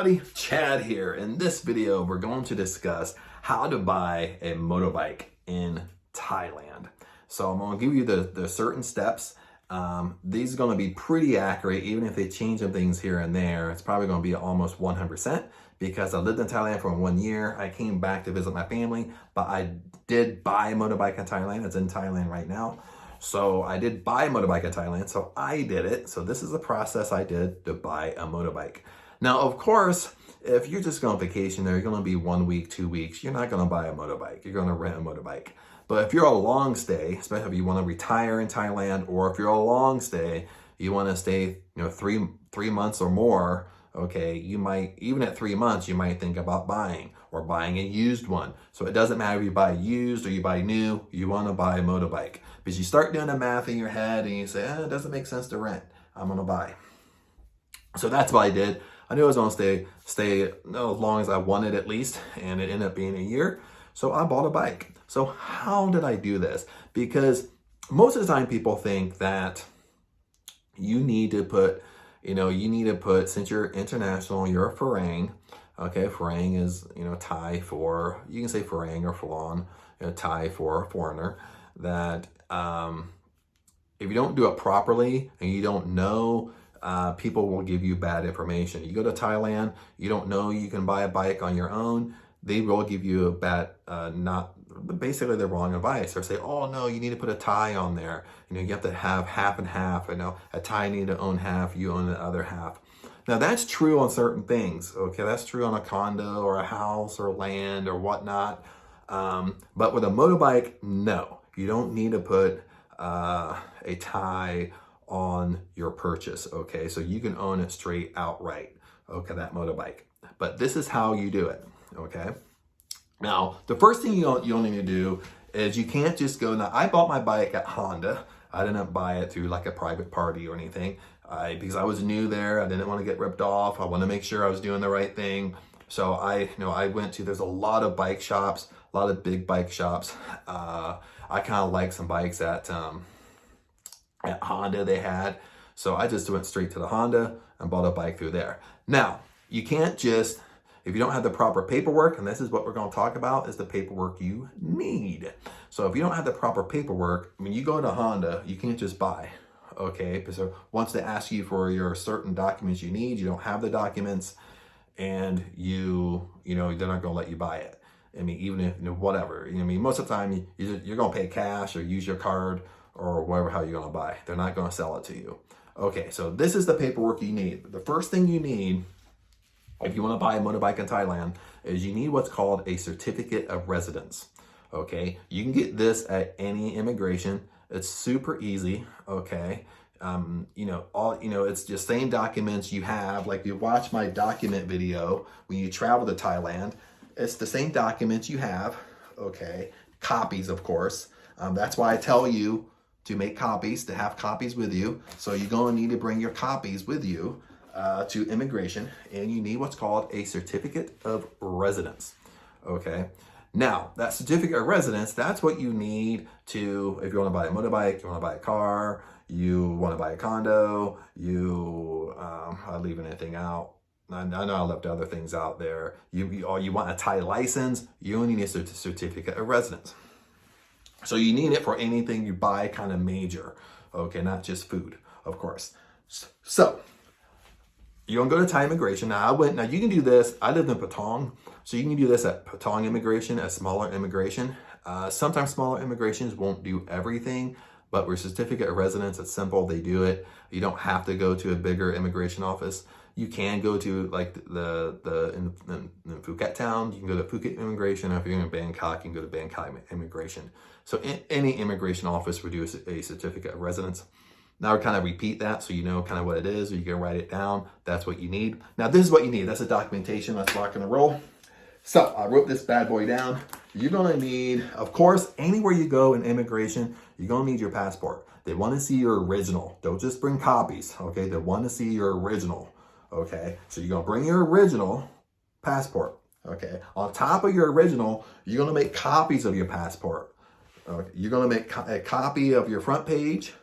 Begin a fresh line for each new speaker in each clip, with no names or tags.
everybody, Chad here. In this video, we're going to discuss how to buy a motorbike in Thailand. So I'm going to give you the certain steps. These are going to be pretty accurate, even if they change some things here and there. It's probably going to be almost 100% because I lived in Thailand for 1 year. I came back to visit my family, but I did buy a motorbike in Thailand. It's in Thailand right now. So I did buy a motorbike in Thailand, so I did it. So this is the process I did to buy a motorbike. Now, of course, if you're just going on vacation there, you're going to be 1 week, 2 weeks, you're not going to buy a motorbike. You're going to rent a motorbike. But if you're a long stay, especially if you want to retire in Thailand, or if you're a long stay, you want to stay, three months or more, okay, you might, even at 3 months, you might think about buying a used one. So it doesn't matter if you buy used or you buy new, you want to buy a motorbike. Because you start doing the math in your head and you say, it doesn't make sense to rent. I'm going to buy. So that's what I did. I knew I was going to stay as long as I wanted at least, and it ended up being a year. So I bought a bike. So how did I do this? Because most of the time people think that you need to put, since you're international, you're a Farang. Okay, Farang is, Thai for, you can say Farang or Falon, Thai for a foreigner, that if you don't do it properly and you don't know, people will give you bad information. You go to Thailand, you don't know you can buy a bike on your own, they will give you a bad, basically the wrong advice, or say, oh no, you need to put a Thai on there. You have to have half and half. A Thai need to own half, you own the other half. Now that's true on certain things, okay? That's true on a condo or a house or land or whatnot. But with a motorbike, no. You don't need to put a Thai on your purchase, okay? So you can own it straight outright, okay, that motorbike. But this is how you do it, okay? Now, the first thing you don't need to do is you can't just go, now I bought my bike at Honda. I didn't buy it through like a private party or anything because I was new there. I didn't want to get ripped off. I want to make sure I was doing the right thing. So I went to, there's a lot of bike shops, a lot of big bike shops. I kind of like some bikes at Honda they had. So I just went straight to the Honda and bought a bike through there. Now, you can't just, if you don't have the proper paperwork, and this is what we're going to talk about, is the paperwork you need. So if you don't have the proper paperwork, when you go to Honda, you can't just buy, okay? So once they ask you for your certain documents you need, you don't have the documents, and they're not going to let you buy it. I mean, even if, whatever. Most of the time, you're going to pay cash or use your card or whatever, how you're going to buy. They're not going to sell it to you. Okay, so this is the paperwork you need. The first thing you need, if you want to buy a motorbike in Thailand, is you need what's called a certificate of residence. Okay, you can get this at any immigration. It's super easy. Okay, it's just same documents you have. Like you watch my document video when you travel to Thailand. It's the same documents you have. Okay, copies, of course. That's why I tell you to make copies, to have copies with you. So you're going to need to bring your copies with you to immigration, and you need what's called a certificate of residence. Okay, now that certificate of residence, that's what you need to, if you want to buy a motorbike, you want to buy a car, you want to buy a condo, I leave anything out. I know I left other things out there. You want a Thai license, you only need a certificate of residence. So you need it for anything you buy kind of major, okay, not just food, of course. So you're gonna go to Thai immigration. Now you can do this, I lived in Patong, so you can do this at Patong immigration, a smaller immigration. Sometimes smaller immigrations won't do everything, but with certificate of residence, it's simple, they do it. You don't have to go to a bigger immigration office. You can go to like in Phuket town, you can go to Phuket immigration, or if you're in Bangkok, you can go to Bangkok immigration. So any immigration office would do a certificate of residence. Now I kind of repeat that so you know kind of what it is, or you can write it down. That's what you need. Now this is what you need. That's the documentation. Let's rock and roll. So I wrote this bad boy down. You're gonna need, of course, anywhere you go in immigration, you're gonna need your passport. They want to see your original. Don't just bring copies, okay? They want to see your original. Okay, so you're gonna bring your original passport. Okay, on top of your original, you're gonna make copies of your passport. Okay, you're gonna make a copy of your front page.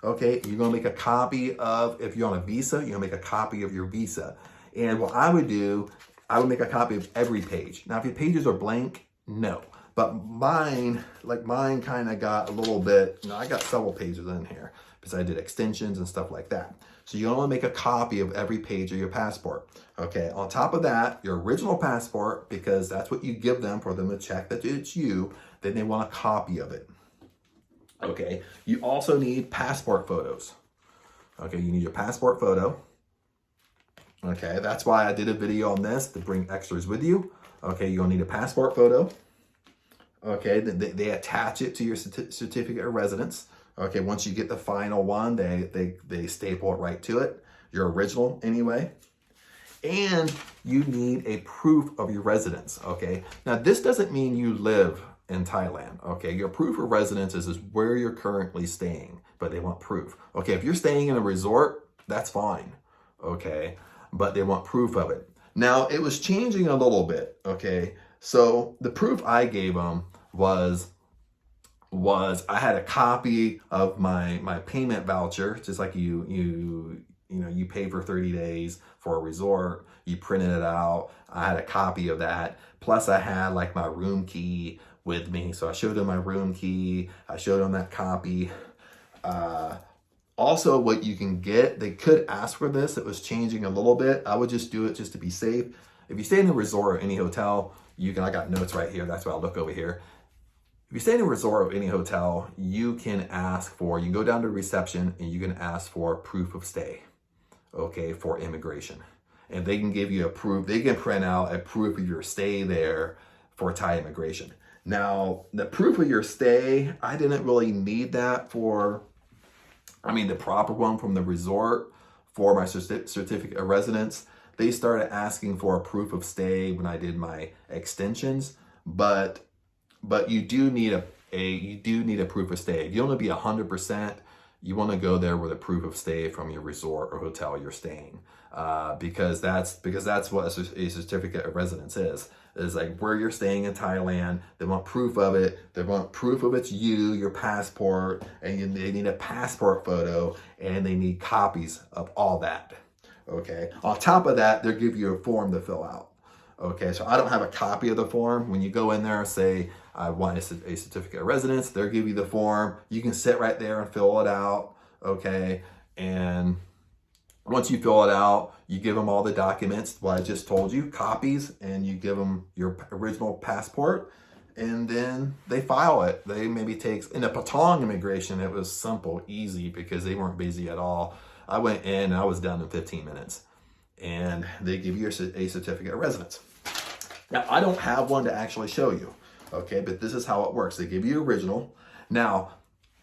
Okay, you're gonna make a copy of, if you're on a visa, you're gonna make a copy of your visa. And what I would do, I would make a copy of every page. Now, if your pages are blank, no. But mine kind of got a little bit, I got several pages in here because I did extensions and stuff like that. So you only make a copy of every page of your passport. Okay, on top of that, your original passport, because that's what you give them for them to check that it's you, then they want a copy of it. Okay, you also need passport photos. Okay, you need your passport photo. Okay, that's why I did a video on this, to bring extras with you. Okay, you'll need a passport photo. Okay, they attach it to your certificate of residence. Okay, once you get the final one, they staple it right to it, your original anyway. And you need a proof of your residence, okay? Now, this doesn't mean you live in Thailand, okay? Your proof of residence is where you're currently staying, but they want proof. Okay, if you're staying in a resort, that's fine, okay? But they want proof of it. Now, it was changing a little bit, okay? So the proof I gave them was I had a copy of my payment voucher, just like you pay for 30 days for a resort, you printed it out. I had a copy of that. Plus I had like my room key with me. So I showed them my room key. I showed them that copy. Also, what you can get, they could ask for this. It was changing a little bit. I would just do it just to be safe. If you stay in a resort or any hotel, I got notes right here. That's why I'll look over here. If you stay in a resort or any hotel, you can go down to reception and you can ask for proof of stay, okay, for immigration. And they can give you a proof, they can print out a proof of your stay there for Thai immigration. Now, the proof of your stay, I didn't really need that the proper one from the resort for my certificate of residence. They started asking for a proof of stay when I did my extensions, but you do need a proof of stay. If you want to be 100%, you want to go there with a proof of stay from your resort or hotel you're staying, because that's what a certificate of residence is like where you're staying in Thailand. They want proof of it. They want proof of it's you, your passport, and they need a passport photo, and they need copies of all that. Okay. On top of that, they'll give you a form to fill out. Okay, so I don't have a copy of the form. When you go in there and say, I want a certificate of residence, they'll give you the form. You can sit right there and fill it out, okay? And once you fill it out, you give them all the documents, what I just told you, copies, and you give them your original passport, and then they file it. They maybe in the Patong immigration, it was simple, easy, because they weren't busy at all. I went in and I was done in 15 minutes. And they give you a certificate of residence. Now, I don't have one to actually show you, okay? But this is how it works. They give you original. Now,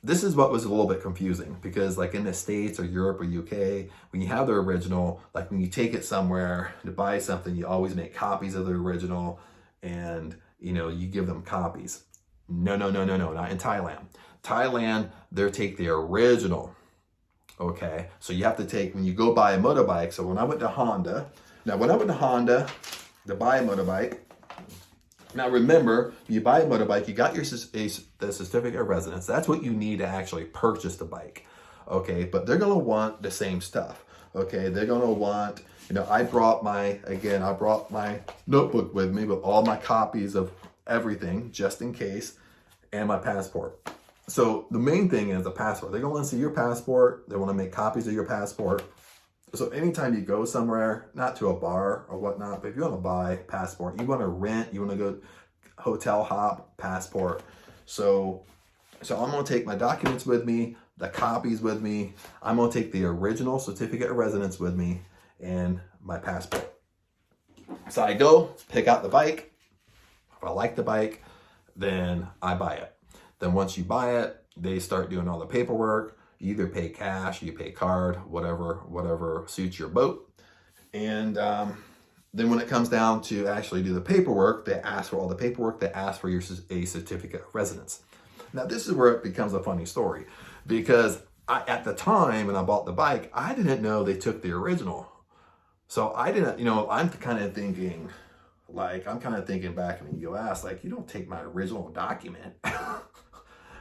this is what was a little bit confusing, because like in the States or Europe or UK, when you have the original, like when you take it somewhere to buy something, you always make copies of the original and, you give them copies. No, not in Thailand. Thailand, they take the original. Okay, so you have to take, when you go buy a motorbike, so when I went to Honda to buy a motorbike, now remember, you buy a motorbike, you got the certificate of residence. That's what you need to actually purchase the bike. Okay, but they're gonna want the same stuff. Okay, they're gonna want, I brought my notebook with me with all my copies of everything, just in case, and my passport. So the main thing is the passport. They're going to want to see your passport. They want to make copies of your passport. So anytime you go somewhere, not to a bar or whatnot, but if you want to buy passport, you want to rent, you want to go hotel hop, passport. So I'm going to take my documents with me, the copies with me. I'm going to take the original certificate of residence with me and my passport. So I go pick out the bike. If I like the bike, then I buy it. Then once you buy it, they start doing all the paperwork. You either pay cash, you pay card, whatever suits your boat. And then when it comes down to actually do the paperwork, they ask for all the paperwork. They ask for a certificate of residence. Now this is where it becomes a funny story, because at the time when I bought the bike, I didn't know they took the original. So I didn't, I'm kind of thinking back in the US, like, you don't take my original document.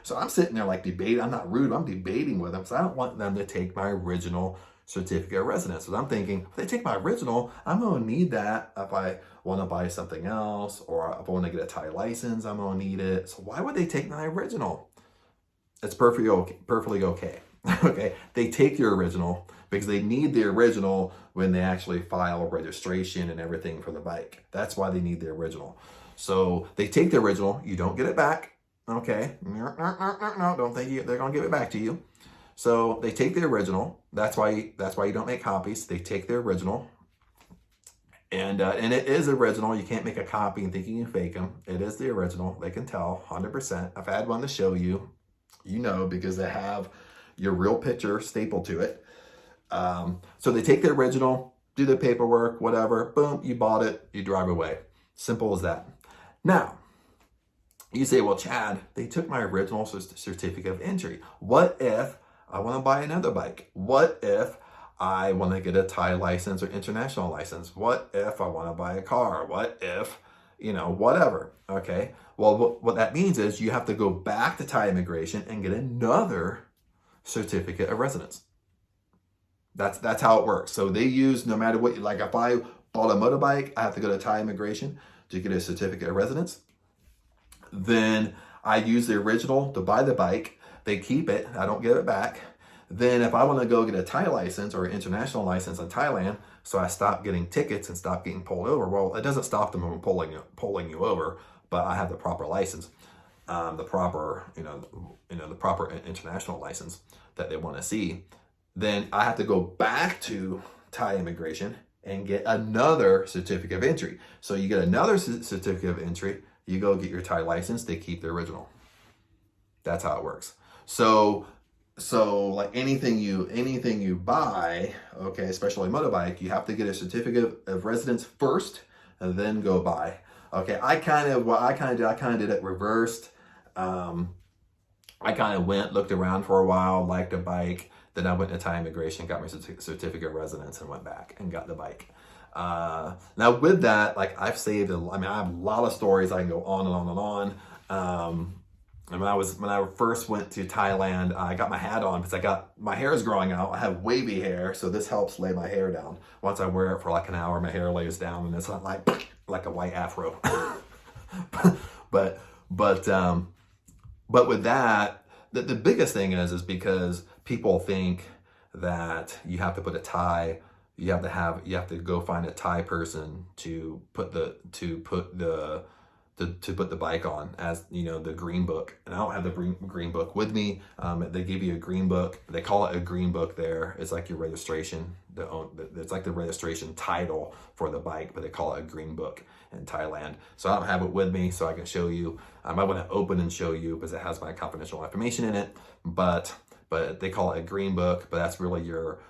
So I'm sitting there like debating. I'm not rude, I'm debating with them. So I don't want them to take my original certificate of residence. So I'm thinking, if they take my original, I'm going to need that if I want to buy something else, or if I want to get a Thai license, I'm going to need it. So why would they take my original? It's perfectly okay. Okay, they take your original because they need the original when they actually file registration and everything for the bike. That's why they need the original. So they take the original, you don't get it back. Okay, no, don't think they're gonna give it back to you. So they take the original. That's why you don't make copies. They take the original, and it is original. You can't make a copy and thinking you fake them. It is the original. They can tell 100%. I've had one to show you, because they have your real picture stapled to it. So they take the original, do the paperwork, whatever, boom, you bought it, you drive away. Simple as that. Now, you say, well, Chad, they took my original certificate of entry. What if I want to buy another bike? What if I want to get a Thai license or international license? What if I want to buy a car? What if, whatever, okay? Well, what that means is you have to go back to Thai immigration and get another certificate of residence. That's how it works. So they use, no matter what, like if I bought a motorbike, I have to go to Thai immigration to get a certificate of residence. Then I use the original to buy the bike. They keep it. I don't give it back. Then if I want to go get a Thai license or an international license in Thailand, so I stop getting tickets and stop getting pulled over. Well, it doesn't stop them from pulling you over, but I have the proper license, the proper international license that they want to see. Then I have to go back to Thai immigration and get another certificate of entry. So you get another certificate of entry, you go get your Thai license, they keep the original. That's how it works. So like anything you buy, okay, especially a motorbike, you have to get a certificate of residence first and then go buy. Okay, I kind of did it reversed. I kind of looked around for a while, liked a bike. Then I went to Thai immigration, got my certificate of residence, and went back and got the bike. Now with that, like I have a lot of stories. I can go on and on and on. And when I first went to Thailand, I got my hat on because my hair is growing out. I have wavy hair, so this helps lay my hair down. Once I wear it for like an hour, my hair lays down, and it's not like a white afro. but with that, the biggest thing is because people think that you have to put a tie, you have to go find a Thai person to put the bike on, as the green book. And I don't have the green book with me. They give you a green book. They call it a green book there. It's like your registration. It's like the registration title for the bike, but they call it a green book in Thailand. So I don't have it with me, so I can show you. I want to open and show you because it has my confidential information in it. But they call it a green book, but that's really your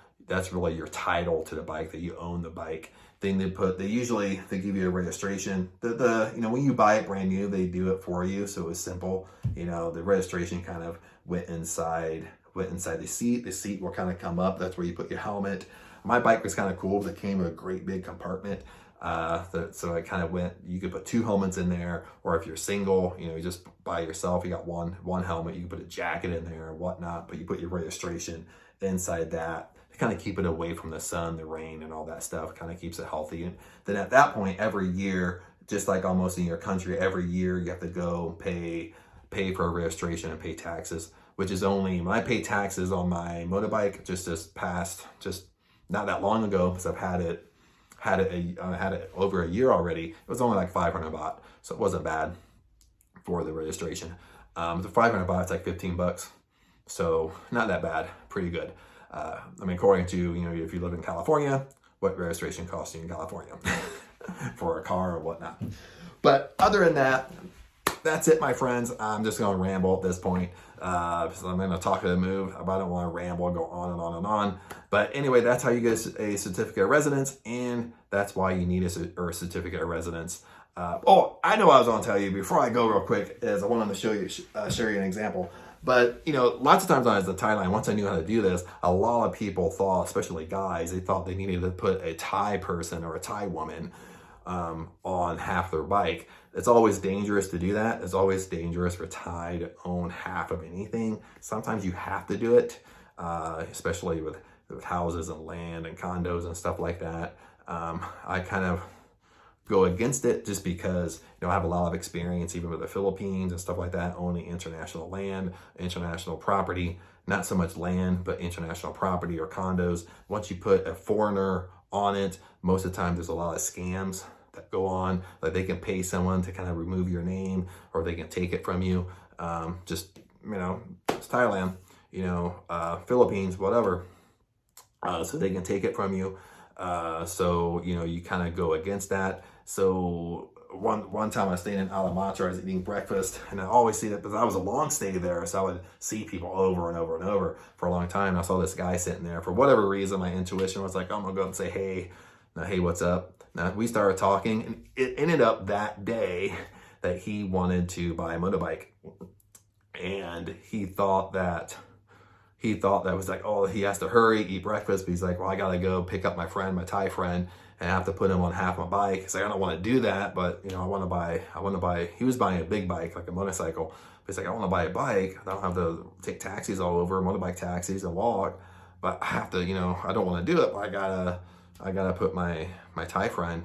title to the bike, that you own the bike. Then they give you a registration. When you buy it brand new, they do it for you, so it was simple. The registration kind of went inside the seat. The seat will kind of come up. That's where you put your helmet. My bike was kind of cool because it came with a great big compartment. So it kind of you could put two helmets in there, or if you're single, you just by yourself, you got one helmet, you can put a jacket in there and whatnot, but you put your registration inside that to kind of keep it away from the sun, the rain, and all that stuff. Kind of keeps it healthy. And then at that point, every year, just like almost in your country, every year you have to go pay for a registration and pay taxes, which is only, when I pay taxes on my motorbike, just not that long ago, because I've had it over a year already. It was only like 500 baht, so it wasn't bad for the registration. The 500 baht, it's like $15, so not that bad, pretty good. According to if you live in California, what registration costs you in California for a car or whatnot. But other than that, that's it, my friends. I'm just going to ramble at this point. So I'm going to talk to the move. I don't want to ramble, go on and on and on. But anyway, that's how you get a certificate of residence, and that's why you need a certificate of residence. I know what I was going to tell you before I go real quick is I wanted to show you an example. But, lots of times when I was in Thailand, once I knew how to do this, a lot of people thought, especially guys, they thought they needed to put a Thai person or a Thai woman on half their bike. It's always dangerous to do that. It's always dangerous for Thai to own half of anything. Sometimes you have to do it, especially with with houses and land and condos and stuff like that. I kind of go against it just because, I have a lot of experience even with the Philippines and stuff like that, owning international land, international property, not so much land, but international property or condos. Once you put a foreigner on it, most of the time there's a lot of scams that go on. Like they can pay someone to kind of remove your name, or they can take it from you. It's Thailand, Philippines, whatever. So they can take it from you. So you kind of go against that. So one time I stayed in Alamatra, I was eating breakfast, and I always see that because I was a long stay there, so I would see people over and over and over for a long time. And I saw this guy sitting there. For whatever reason, my intuition was like, I'm gonna go up and say, hey, what's up? Now we started talking, and it ended up that day that he wanted to buy a motorbike, and he thought that was like, oh, he has to hurry, eat breakfast, but he's like, well, I gotta go pick up my Thai friend, and I have to put him on half my bike. He's like, I don't want to do that, but I want to buy, he was buying a big bike, like a motorcycle. But he's like, I want to buy a bike. I don't have to take taxis all over, motorbike taxis, and walk, but I have to, I don't want to do it, but I gotta put my Thai friend,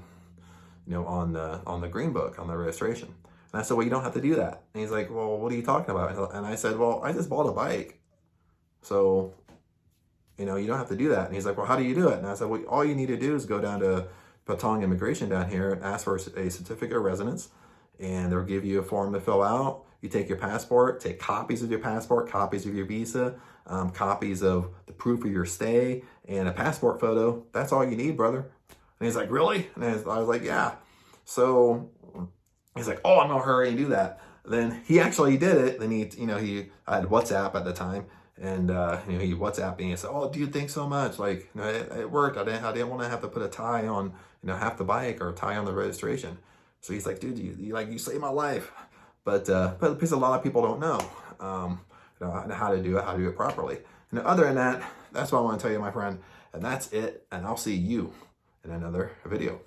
on the green book, on the registration. And I said, well, you don't have to do that. And he's like, well, what are you talking about? And I said, well, I just bought a bike. So, you don't have to do that. And he's like, well, how do you do it? And I said, well, all you need to do is go down to Patong Immigration down here and ask for a certificate of residence. And they'll give you a form to fill out. You take your passport, take copies of your passport, copies of your visa, copies of the proof of your stay, and a passport photo. That's all you need, brother. And he's like, really? And I was like, yeah. So he's like, oh, I'm gonna hurry and do that. Then he actually did it. Then I had WhatsApp at the time. And he WhatsApped me and said, "Oh, do you think so much? Like, it worked. I didn't want to have to put a tie on, half the bike, or a tie on the registration." So he's like, "Dude, you saved my life." But because a lot of people don't know, how to do it properly. And other than that, that's what I want to tell you, my friend. And that's it. And I'll see you in another video.